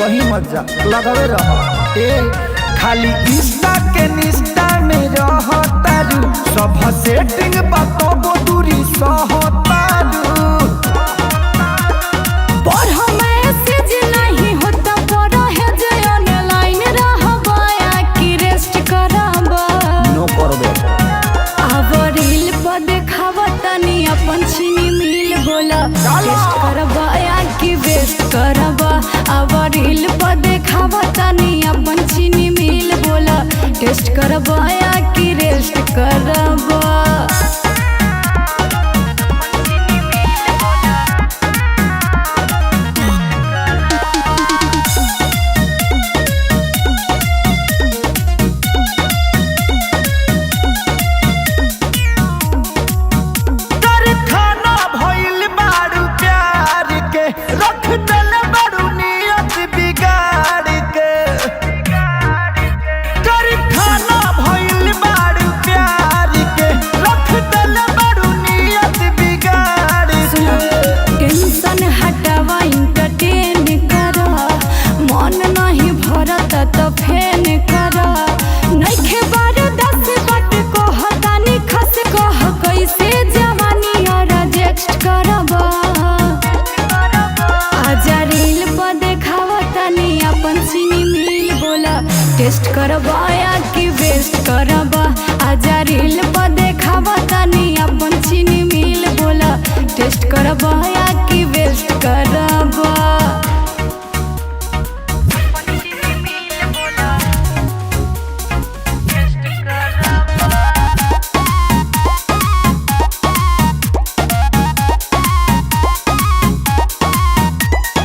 कहीं मत जा लगावे रह। ए खाली इंस्टा के निष्ठा में रह तारू, सब सेटिंग बातों दूरी सह तारू। पर मैसेज नहीं होता पर है जे ऑनलाइन रहबा या कि रेस्ट करबा। नो करबे अब रील पर देखावा तनी अपन चीनी मिल बोला टेस्ट करबा या कि वेस्ट करबा। अब रील पर देखावा तनी अपन चीनी मिल बोला टेस्ट करबा या कि रेस्ट करबा। रख दल बड़ू नियत बिगाड़ के, कर खाना भइल बारू प्यार के, रख दल बड़ू नियत बिगाड़ के। टेंशन हटावा इंटरटेन करा, मन नहीं भरत तो फेन करा। नइखे बार 10 बट को हतानी खस कह कैसे जवानी और रिजेक्ट करबा। टेस्ट करबा या कि वेस्ट करबा। आजा रील पर देखावा तनी अपन चीनी मिल बोला टेस्ट करबा या कि वेस्ट करबा।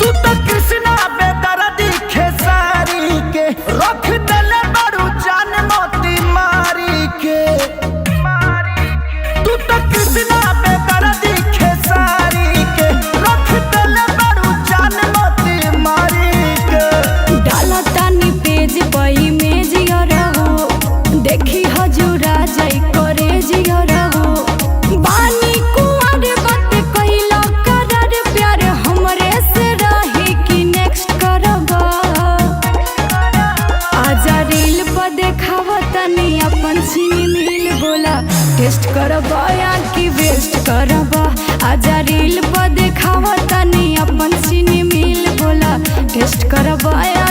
तू तो कृष्णा बेदर्दी खेसारी के रख दल बड़ू जान मोती मारी के। तू तो कृष्णा बेदर्दी खेसारी के रख दल बड़ू जान मोती मारी के। डाला तानी पेज पर इमेज रहो, देखी हजूरा जाई करे जिया रहो। बानी कुंवर बात कइला करर प्यार हमरे से रही कि नेक्स्ट करबा। आजा रील पर देखावा तनी अपन चीनी मिल बोला टेस्ट करबा या कि वेस्ट करबा। आजा रील पर देखावा तनी अपन चीनी मिल बोला टेस्ट करबा या